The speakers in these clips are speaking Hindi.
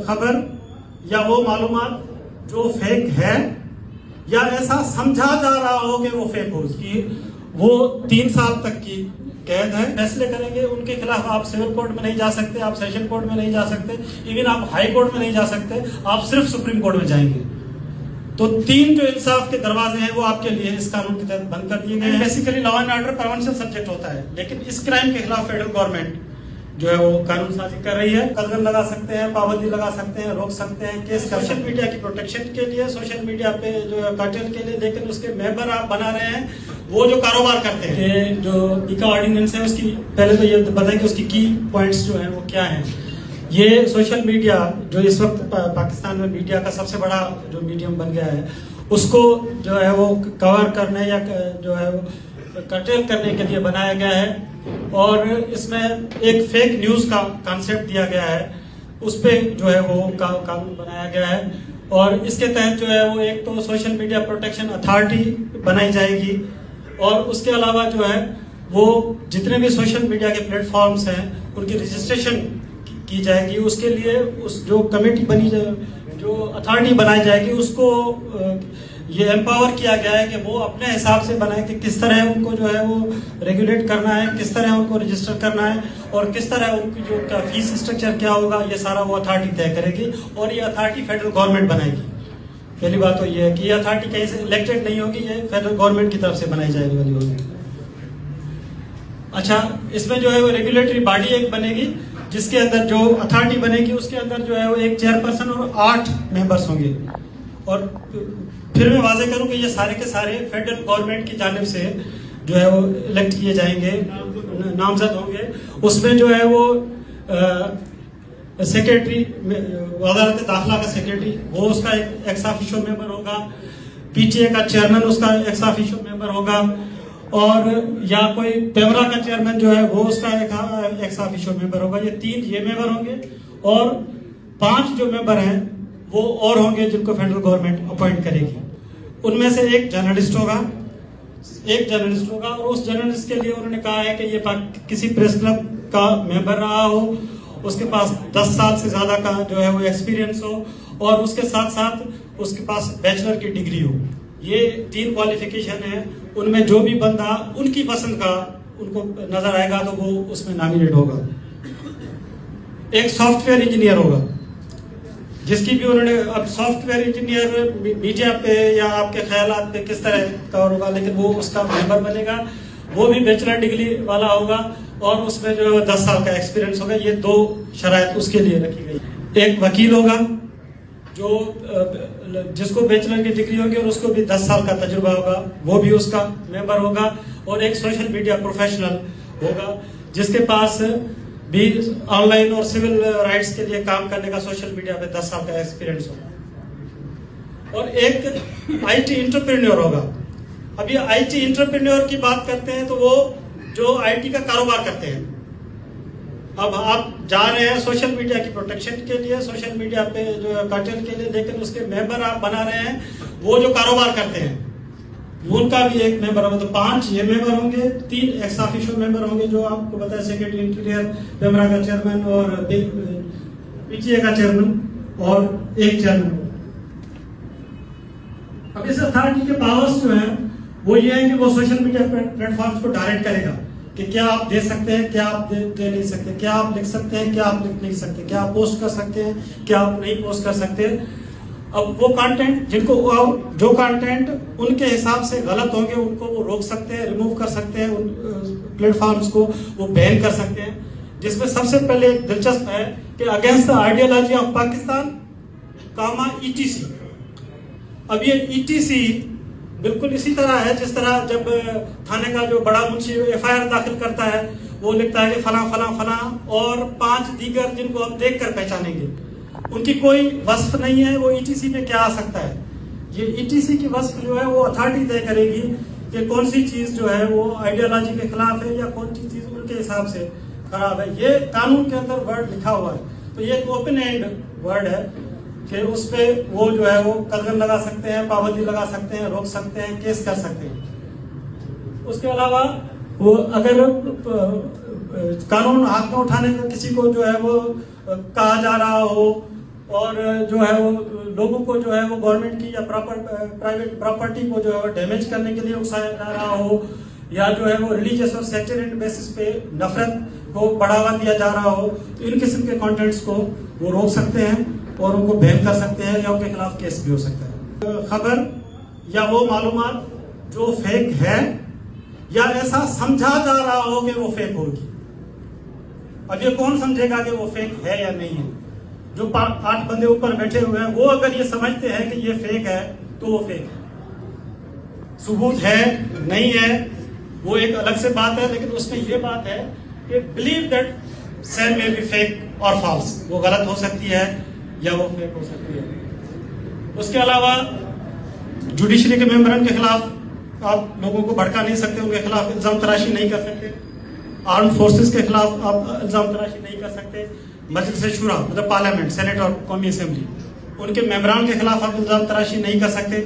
खबर या वो मालूमात जो फेक है या ऐसा समझा जा रहा हो कि वो फेक हो, उसकी वो 3 साल तक की कैद है। फैसले करेंगे उनके खिलाफ। आप सिविल कोर्ट में नहीं जा सकते, आप सेशन कोर्ट में नहीं जा सकते, इवन आप हाई कोर्ट में नहीं जा सकते, आप सिर्फ सुप्रीम कोर्ट में जाएंगे। तो 3 जो इंसाफ के दरवाजे हैं वो आपके लिए इस कानून के तहत बंद कर दिए गए हैं। Basically law and order prevention subject होता है, लेकिन इस क्राइम के खिलाफ फेडरल गवर्नमेंट जो है वो कानून साजी कर रही है। कदम लगा सकते हैं, पाबंदी लगा सकते हैं, रोक सकते हैं, केस। सोशल मीडिया की प्रोटेक्शन के लिए, सोशल मीडिया पे जो कार्टेल के लिए, लेकिन उसके मेंबर आप बना रहे हैं वो जो कारोबार करते हैं। जो इका ऑर्डिनेंस है उसकी पहले तो ये बताएं कि उसकी की पॉइंट्स जो है वो क्या है। ये सोशल मीडिया जो इस वक्त पाकिस्तान में मीडिया का सबसे बड़ा जो मीडियम बन गया है, उसको जो है वो कवर करने या जो है वो कर्टेल करने के लिए बनाया गया है। और इसमें एक फेक न्यूज का कॉन्सेप्ट दिया गया है, उस पे जो है वो कानून बनाया गया है। और इसके तहत जो है वो एक तो सोशल मीडिया प्रोटेक्शन अथॉरिटी बनाई जाएगी, और उसके अलावा जो है वो जितने भी सोशल मीडिया के प्लेटफॉर्म्स हैं उनकी रजिस्ट्रेशन की जाएगी। उसके लिए उस जो कमेटी बनी, जो अथॉरिटी बनाई जाएगी, उसको ये एम्पावर किया गया है कि वो अपने हिसाब से बनाए कि किस तरह उनको जो है वो रेगुलेट करना है, किस तरह उनको रजिस्टर करना है, और किस तरह उनकी जो फीस स्ट्रक्चर क्या होगा, ये सारा वो अथॉरिटी तय करेगी। और ये अथॉरिटी फेडरल गवर्नमेंट बनाएगी। पहली बात तो ये है कि ये अथॉरिटी कहीं से इलेक्टेड नहीं होगी, ये फेडरल गवर्नमेंट की तरफ से बनाई जाने वाली होगी। अच्छा, इसमें जो है वो रेगुलेटरी बॉडी एक बनेगी, जिसके अंदर जो अथॉरिटी बनेगी उसके अंदर जो है वो एक चेयरपर्सन और 8 मेंबर्स होंगे। और फिर मैं वाजे करूं कि ये सारे के सारे फेडरल गवर्नमेंट की जानिब से जो है वो इलेक्ट किए जाएंगे, नामजद होंगे। उसमें जो है वो सेक्रेटरी, वजारत दाखिला का सेक्रेटरी, वो उसका एक एक्स ऑफिशियो मेंबर होगा। पीटीए का चेयरमैन उसका एक्स ऑफिशियो मेंबर होगा। और या कोई पेमरा का चेयरमैन जो है वो उसका एक एक्स ऑफिशियो मेंबर होगा। ये 3 ये मेंबर होंगे, और 5 जो मेंबर हैं वो और होंगे जिनको फेडरल गवर्नमेंट अपॉइंट करेगी। उनमें से एक जर्नलिस्ट होगा, और उस जर्नलिस्ट के लिए उन्होंने कहा है कि ये किसी प्रेस क्लब का मेंबर रहा हो, उसके पास 10 साल से ज्यादा का जो है वो एक्सपीरियंस हो, और उसके साथ साथ उसके पास बैचलर की डिग्री हो। ये 3 क्वालिफिकेशन है। उनमें जो भी बंदा उनकी पसंद का उनको नजर आएगा तो वो उसमें नॉमिनेट होगा। एक सॉफ्टवेयर इंजीनियर होगा, जिसकी भी उन्होंने, अब सॉफ्टवेयर इंजीनियर मीडिया पे या आपके ख्यालात पे किस तरह कवर होगा, लेकिन वो उसका मेंबर बनेगा। वो भी बैचलर डिग्री वाला होगा, और उसमें जो 10 साल का एक्सपीरियंस होगा। ये 2 शराइत उसके लिए रखी गई। एक वकील होगा जो जिसको बैचलर की डिग्री होगी और उसको भी 10 साल का तजुर्बा होगा, वो भी उसका मेंबर होगा। और एक सोशल मीडिया प्रोफेशनल होगा, जिसके पास भी ऑनलाइन और सिविल राइट्स के लिए काम करने का सोशल मीडिया पे 10 साल का एक्सपीरियंस होगा। और एक आईटी इंटरप्रेन्योर होगा। अब ये आईटी इंटरप्रेन्योर की बात करते हैं तो वो जो आईटी का कारोबार करते हैं। अब आप जा रहे हैं सोशल मीडिया की प्रोटेक्शन के लिए, सोशल मीडिया पे जो कार्टेल के लिए, लेकिन उसके मेंबर आप बना रहे हैं वो जो कारोबार करते हैं, उनका भी एक मेंबर होगा। तो 5 ये मेंबर होंगे, 3 एक्स ऑफिशियो मेंबर होंगे, जो आपको पता है सेक्रेटरी इंटीरियर, पेमरा का चेयरमैन और पीटीए का चेयरमैन, और एक चेयरमैन। अब इस अथॉरिटी के पावर्स जो है वो ये है कि वो सोशल मीडिया प्लेटफॉर्म्स को डायरेक्ट करेगा कि क्या आप दे सकते हैं, क्या आप दे नहीं सकते, क्या आप लिख सकते हैं, क्या आप लिख नहीं सकते, क्या आप पोस्ट कर सकते हैं, क्या आप नहीं पोस्ट कर सकते। अब वो कंटेंट जो कंटेंट उनके हिसाब से गलत होंगे उनको वो रोक सकते हैं, रिमूव कर सकते हैं, उन प्लेटफॉर्म्स को वो बैन कर सकते हैं। जिसमें सबसे पहले एक दिलचस्प है कि against the ideology of Pakistan, ETC। अब ये ETC बिल्कुल इसी तरह है जिस तरह जब थाने का जो बड़ा मुंशी FIR दाखिल करता है, वो लिखता है कि फला फला फला और 5 दीगर जिनको आप देख कर पहचानेंगे। उनकी कोई वस्फ नहीं है, वो ETC पे क्या आ सकता है। ये ETC की वस्फ जो है वो अथॉरिटी तय करेगी कि कौन सी चीज जो है वो आइडियोलॉजी के खिलाफ है या कौन सी चीज उनके हिसाब से खराब है। ये कानून के अंदर वर्ड लिखा हुआ है, तो ये एक ओपन एंड वर्ड है कि उस पे वो जो है वो कदम लगा सकते हैं, पाबंदी लगा सकते हैं, रोक सकते हैं, केस कर सकते हैं। उसके अलावा वो अगर कानून हाथ में उठाने का किसी को जो है वो कहा जा रहा हो और जो है वो लोगों को जो है वो गवर्नमेंट की या प्राइवेट प्रॉपर्टी को जो है वो डैमेज करने के लिए उकसाया जा रहा हो, या जो है वो रिलीजियस और सेक्टेरियन बेसिस पे नफरत को बढ़ावा दिया जा रहा हो, तो इन किस्म के कंटेंट्स को वो रोक सकते हैं और उनको बैन कर सकते हैं या उनके खिलाफ केस भी हो सकता है। खबर या वो मालूमात जो फेक है या ऐसा समझा जा रहा हो कि वो फेक होगी। अब ये कौन समझेगा कि वो फेक है या नहीं है? जो 8 बंदे ऊपर बैठे हुए हैं वो अगर ये समझते हैं कि ये फेक है तो वो फेक है। सबूत है नहीं है वो एक अलग से बात है, लेकिन उसमें ये बात है कि believe that same may be fake और फॉल्स, वो गलत हो सकती है या वो फेक हो सकती है। उसके अलावा जुडिशरी के मेंबरन के खिलाफ आप लोगों को भड़का नहीं सकते, उनके खिलाफ इल्जाम तराशी नहीं कर सकते, आर्म फोर्सेस के खिलाफ आप इल्जाम तराशी नहीं कर सकते, मजलिस शुरा मतलब पार्लियामेंट, सेनेट और कौमी असेंबली उनके मेंबरान के खिलाफ आप इल्जाम तराशी नहीं कर सकते,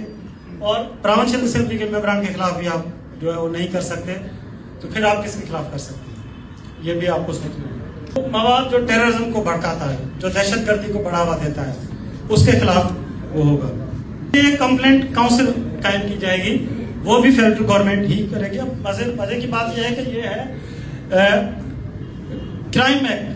और प्रोविंशियल असेंबली के मेंबरान के खिलाफ भी आप जो है वो नहीं कर सकते। तो फिर आप किसके खिलाफ कर सकते हैं, ये भी आपको सोचना है। तो मवाद जो टेररिज्म को भड़काता है, जो दहशतगर्दी को बढ़ावा देता है, उसके खिलाफ वो होगा। ये कंप्लेंट काउंसिल कायम की जाएगी, वो भी फेडरल गवर्नमेंट ही करेगी। अब मजे की बात यह है कि ये है क्राइम एक्ट,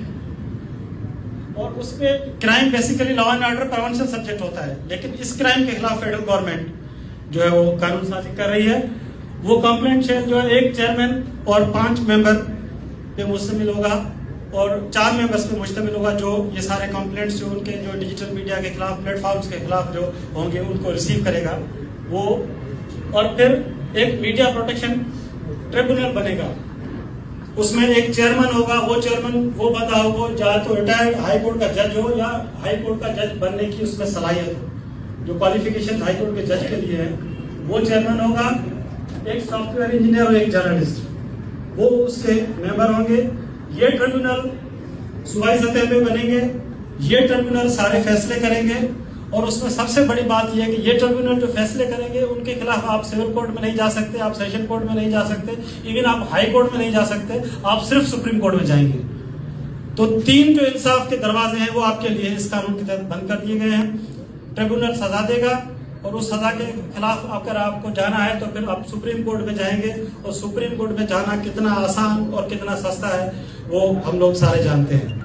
और उसपे crime basically law and order prevention subject होता है, लेकिन इस क्राइम के खिलाफ फेडरल गवर्नमेंट जो है वो कानून साजी कर रही है। वो कंप्लेंट शेल जो है 1 चेयरमैन और 5 मेंबर पे मुश्तमिल होगा, और 4 मेंबर्स पे मुश्तमिल होगा, जो ये सारे कंप्लेंट्स जो उनके जो डिजिटल मीडिया के खिलाफ, प्लेटफॉर्म्स के खिलाफ जो होंगे उनको रिसीव करेगा वो। और फिर एक मीडिया प्रोटेक्शन ट्रिब्यूनल बनेगा, उसमें एक चेयरमैन होगा। वो चेयरमैन वो बंदा होगा चाहे तो रिटायर्ड हाई कोर्ट का जज हो या हाई कोर्ट का जज बनने की उसमें सलाहियत हो, जो क्वालिफिकेशन हाई कोर्ट के जज के लिए है, वो चेयरमैन होगा। एक सॉफ्टवेयर इंजीनियर और एक जर्नलिस्ट, वो उसके मेंबर होंगे। ये ट्रिब्यूनल सूबाई सतह पे बनेंगे, ये ट्रिब्यूनल सारे फैसले करेंगे, और उसमें सबसे बड़ी बात यह है कि ये ट्रिब्यूनल जो फैसले करेंगे उनके खिलाफ आप सिविल कोर्ट में नहीं जा सकते, आप सेशन कोर्ट में नहीं जा सकते, इवन आप हाई कोर्ट में नहीं जा सकते, आप सिर्फ सुप्रीम कोर्ट में जाएंगे। तो 3 जो इंसाफ के दरवाजे हैं वो आपके लिए इस कानून के तहत बंद कर दिए गए हैं। ट्रिब्यूनल सजा देगा, और उस सजा के खिलाफ अगर आपको जाना है तो फिर आप सुप्रीम कोर्ट में जाएंगे, और सुप्रीम कोर्ट में जाना कितना आसान और कितना सस्ता है वो हम लोग सारे जानते हैं।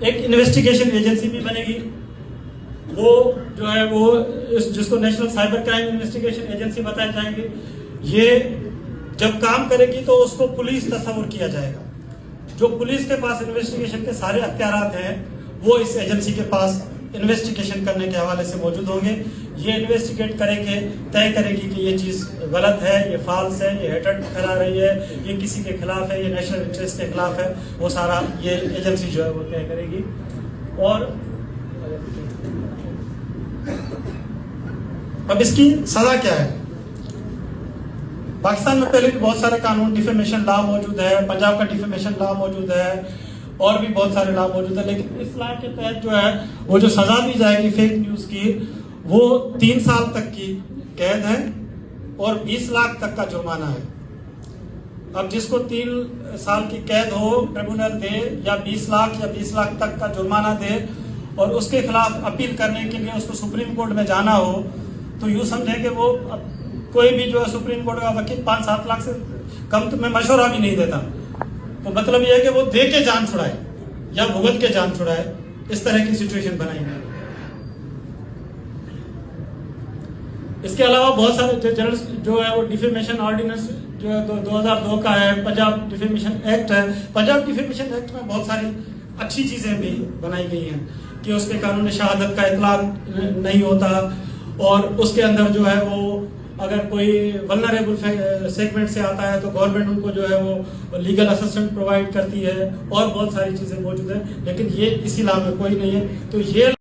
एक इन्वेस्टिगेशन एजेंसी भी बनेगी, वो जो है वो जिसको national cyber crime investigation agency बताए जाएंगे। ये जब काम करेगी तो उसको पुलिस तस्वुर किया जाएगा। जो पुलिस के पास इन्वेस्टिगेशन के सारे अख्तियारात हैं वो इस एजेंसी के पास इन्वेस्टिगेशन करने के हवाले से मौजूद होंगे। ये इन्वेस्टिगेट करेंगे, तय करेगी कि ये चीज गलत है, ये फॉल्स है, ये हेट्रेड फैला रही है, ये किसी के खिलाफ है, ये नेशनल इंटरेस्ट के खिलाफ है, वो सारा ये एजेंसी जो है वो तय करेगी। और अब इसकी सजा क्या है? पाकिस्तान में पहले भी बहुत सारे कानून, डिफेमेशन लॉ मौजूद है, पंजाब का डिफेमेशन लॉ मौजूद है, और भी बहुत सारे लॉ मौजूद है, लेकिन इस लॉ के तहत जो है वो जो सजा दी जाएगी फेक न्यूज की, वो 3 साल तक की कैद है और 20 लाख तक का जुर्माना है। अब जिसको 3 साल की कैद हो ट्रिब्यूनल दे, या 20 लाख या 20 लाख तक का जुर्माना दे, और उसके खिलाफ अपील करने के लिए उसको सुप्रीम कोर्ट में जाना हो, तो यूं समझे कि वो कोई भी जो है सुप्रीम कोर्ट का वकील 5-7 लाख से कम तो मैं मशवरा भी नहीं देता। तो मतलब यह है कि वो दे के जान छुड़ाए या भुगत के जान छुड़ाए, इस तरह की सिचुएशन बनाई है। इसके अलावा बहुत सारे जो है वो डिफेमेशन ऑर्डिनेंस जो है 2002 का है, पंजाब डिफेमेशन एक्ट है। पंजाब डिफेमेशन एक्ट में बहुत सारी अच्छी चीजें भी बनाई गई हैं कि उसके कानून शहादत का इतलाक नहीं होता, और उसके अंदर जो है वो अगर कोई वल्नरेबल सेगमेंट से आता है तो गवर्नमेंट उनको जो है वो लीगल असिस्टेंट प्रोवाइड करती है, और बहुत सारी चीजें मौजूद है, लेकिन ये इसी लॉ में कोई नहीं है। तो ये